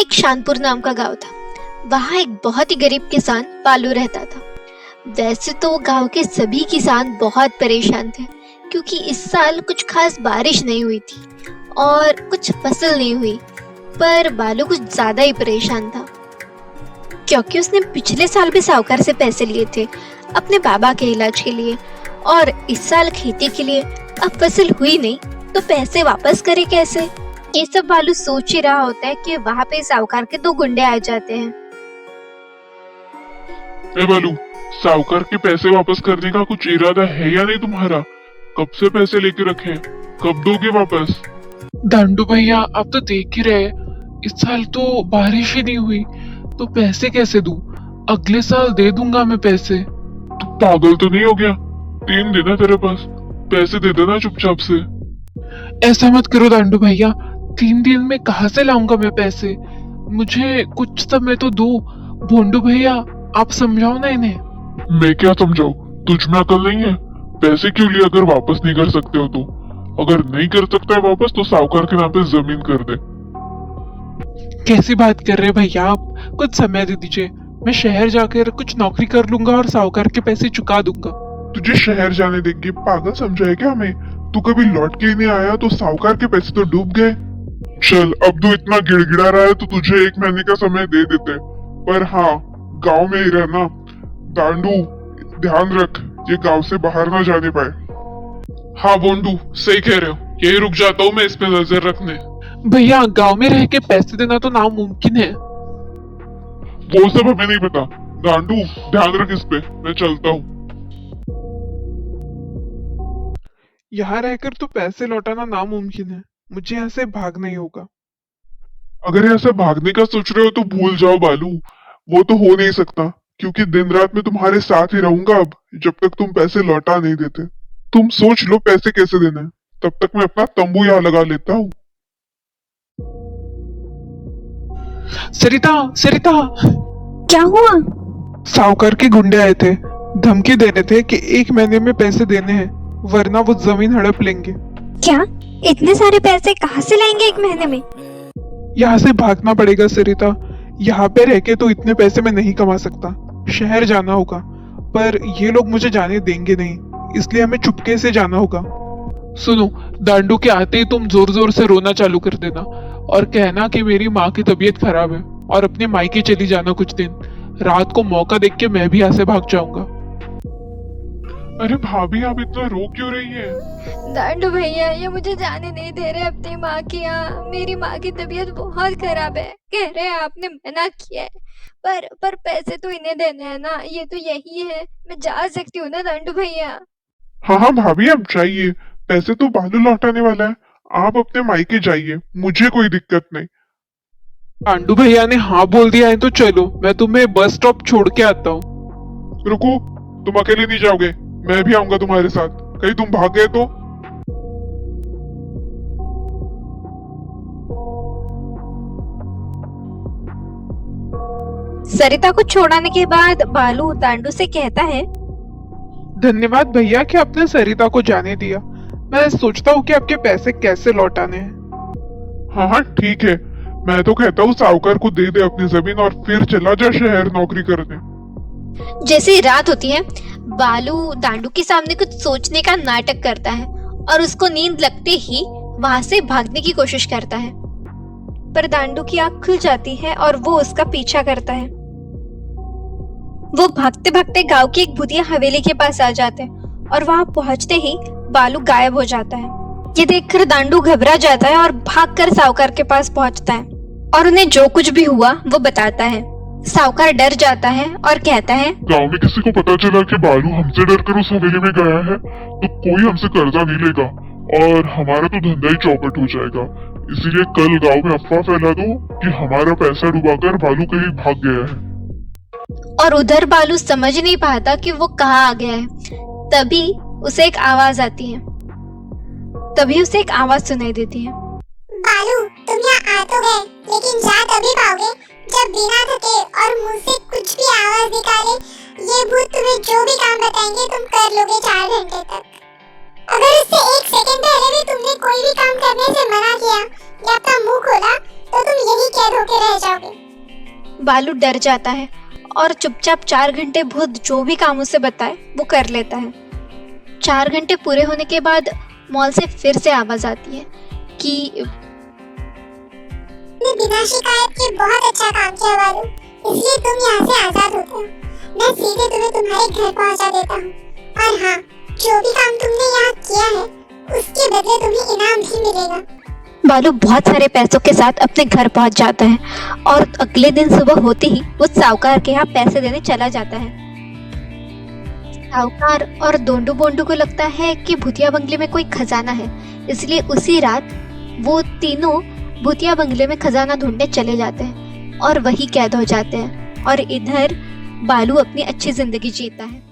एक शानपुर नाम का गांव था। वहाँ एक बहुत ही गरीब किसान बालू रहता था। वैसे तो गांव के सभी किसान बहुत परेशान थे, क्योंकि इस साल कुछ खास बारिश नहीं हुई थी और कुछ फसल नहीं हुई। पर बालू कुछ ज्यादा ही परेशान था, क्योंकि उसने पिछले साल भी साहूकार से पैसे लिए थे अपने बाबा के इलाज के लिए, और इस साल खेती के लिए। अब फसल हुई नहीं तो पैसे वापस करे कैसे? ये सब बालू सोच ही रहा होता है कि वहाँ पे साहूकार के दो गुंडे आ जाते हैं। ए बालू, साहूकार के पैसे वापस करने का कुछ इरादा है या नहीं तुम्हारा? कब से पैसे लेके रखे हैं, कब दोगे वापस? दांडू भैया, आप तो देख ही रहे, इस साल तो बारिश ही नहीं हुई, तो पैसे कैसे दूं? अगले साल दे दूंगा मैं पैसे। तू पागल तो नहीं हो गया? 3 दिन है तेरे पास, पैसे दे देना चुपचाप से। ऐसा मत करो दांडू भैया, 3 दिन में कहाँ से लाऊंगा मैं पैसे? मुझे कुछ समय तो दो। भोंडू भैया, आप समझाओ ना इन्हें। मैं क्या समझाऊं? तुझ में अकल नहीं है? पैसे क्यों लिए अगर वापस नहीं कर सकते हो तो? अगर नहीं कर सकता है वापस तो साहूकार के नाम पे जमीन कर दे। कैसी बात कर रहे भैया आप? कुछ समय दे दीजिए, मैं शहर जाकर कुछ नौकरी कर लूंगा और साहूकार के पैसे चुका दूंगा। तुझे शहर जाने देंगे? पागल समझा है क्या हमें? तू कभी लौट के ही नहीं आया तो साहूकार के पैसे तो डूब गए। चल, अब तू इतना गिड़गिड़ा रहा है तो तुझे 1 महीने का समय दे देते, पर हाँ, गांव में ही रहना। दांडू, ध्यान रख, ये गांव से बाहर ना जाने पाए। हाँ बोंडू, सही कह रहे हो, यही रुक जाता हूँ मैं इस पे नजर रखने। भैया, गांव में रह के पैसे देना तो नामुमकिन है। वो सब हमें नहीं पता। दांडू, ध्यान रख इस पे, मैं चलता हूँ। यहाँ रहकर तो पैसे लौटाना नामुमकिन है, मुझे यहाँ से भागना ही होगा। अगर यहाँ से भागने का सोच रहे हो तो भूल जाओ बालू, वो तो हो नहीं सकता, क्योंकि दिन रात में तुम्हारे साथ ही रहूंगा अब, जब तक तुम पैसे लौटा नहीं देते। तुम सोच लो पैसे कैसे देना है, तब तक मैं अपना तंबू यहाँ लगा लेता हूँ। सरिता, सरिता! क्या हुआ? साहूकार के गुंडे आए थे, धमकी दे रहे थे कि 1 महीने में पैसे देने हैं, वरना वो जमीन हड़प लेंगे। क्या? इतने सारे पैसे कहाँ से लाएंगे 1 महीने में? यहाँ से भागना पड़ेगा सरिता, यहाँ पे रह के तो इतने पैसे मैं नहीं कमा सकता, शहर जाना होगा। पर ये लोग मुझे जाने देंगे नहीं, इसलिए हमें चुपके से जाना होगा। सुनो, दांडू के आते ही तुम जोर जोर से रोना चालू कर देना और कहना कि मेरी माँ की तबीयत खराब है, और अपने मायके चली जाना कुछ दिन। रात को मौका देख के मैं भी यहाँ से भाग जाऊंगा। अरे भाभी, आप इतना रो क्यों रही है? दांडू भैया, ये मुझे जाने नहीं दे रहे अपनी माँ के यहाँ। मेरी माँ की तबीयत बहुत खराब है, कह रहे हैं आपने मना किया है, पर पैसे तो इन्हें देने हैं ना, ये तो यही है, मैं जा सकती हूँ ना दांडू भैया? हाँ हाँ भाभी, आप जाइए, पैसे तो बालू लौटाने वाला है, आप अपने मायके जाइए, मुझे कोई दिक्कत नहीं। दांडू भैया ने हाँ बोल दिया है तो चलो, मैं तुम्हें बस स्टॉप छोड़ के आता हूँ। रुको, तुम अकेले नहीं जाओगे, मैं भी आऊंगा तुम्हारे साथ, कहीं तुम भाग गए तो। सरिता को छोड़ाने के बाद बालू दांडू से कहता है, धन्यवाद भैया कि आपने सरिता को जाने दिया। मैं सोचता हूँ कि आपके पैसे कैसे लौटाने हैं। हाँ हाँ ठीक है, मैं तो कहता हूँ साहूकार को दे दे अपनी जमीन और फिर चला जा शहर नौकरी करने। जैसे ही रात होती है, बालू दांडू के सामने कुछ सोचने का नाटक करता है और उसको नींद लगते ही वहां से भागने की कोशिश करता है। पर दांडू की आंख खुल जाती है और वो उसका पीछा करता है। वो भागते भागते गांव की एक भूतिया हवेली के पास आ जाते हैं और वहां पहुंचते ही बालू गायब हो जाता है। ये देखकर दांडू घबरा जाता है और भागकर साहूकार के पास पहुंचता है और उन्हें जो कुछ भी हुआ वो बताता है। साहूकार डर जाता है और कहता है, गांव में किसी को पता चला कि बालू हमसे डरकर उस हवेली में गया है तो कोई हमसे कर्जा नहीं लेगा और हमारा तो धंधा ही चौपट हो जाएगा। इसीलिए कल गांव में अफवाह फैला दो कि हमारा पैसा डुबाकर बालू कहीं भाग गया है। और उधर बालू समझ नहीं पाता कि वो कहाँ आ गया है। तभी उसे एक आवाज आती है, तभी उसे एक आवाज सुनाई देती है, बालू, तुम यहाँ आ तो गए, लेकिन जा तभी पाओगे जब बिना थके और मुंह से कुछ भी आवाज निकाले ये भूत तुम्हें जो भी काम बताएंगे तुम कर लोगे 4 घंटे तक। अगर उससे 1 सेकंड पहले भी तुमने कोई भी काम करने से मना किया या अपना मुंह खोला तो तुम यही कैद होके रह जाओगे। बालू डर जाता है और चुपचाप 4 घंटे भूत जो भी काम उसे बताए वो कर लेता है। 4 घंटे पूरे होने के बाद मॉल से फिर से आवाज आती है कि तुमने बिना शिकायत के बहुत अच्छा काम किया बालू, इसलिए तुम यहाँ से आजाद होते हो। मैं सीधे तुम्हें तुम्हारे घर पहुँचा देता हूँ। और हाँ, जो भी काम तुमने यहाँ किया है उसके बदले तुम्हें इनाम भी मिलेगा। बालू बहुत सारे पैसों के साथ अपने घर पहुंच जाता है और अगले दिन सुबह होते ही वो साहूकार के यहाँ पैसे देने चला जाता है। साहूकार और दोंडू बोंडू को लगता है कि भूतिया बंगले में कोई खजाना है, इसलिए उसी रात वो तीनों भूतिया बंगले में खजाना ढूंढने चले जाते हैं और वही कैद हो जाते हैं और इधर बालू अपनी अच्छी जिंदगी जीता है।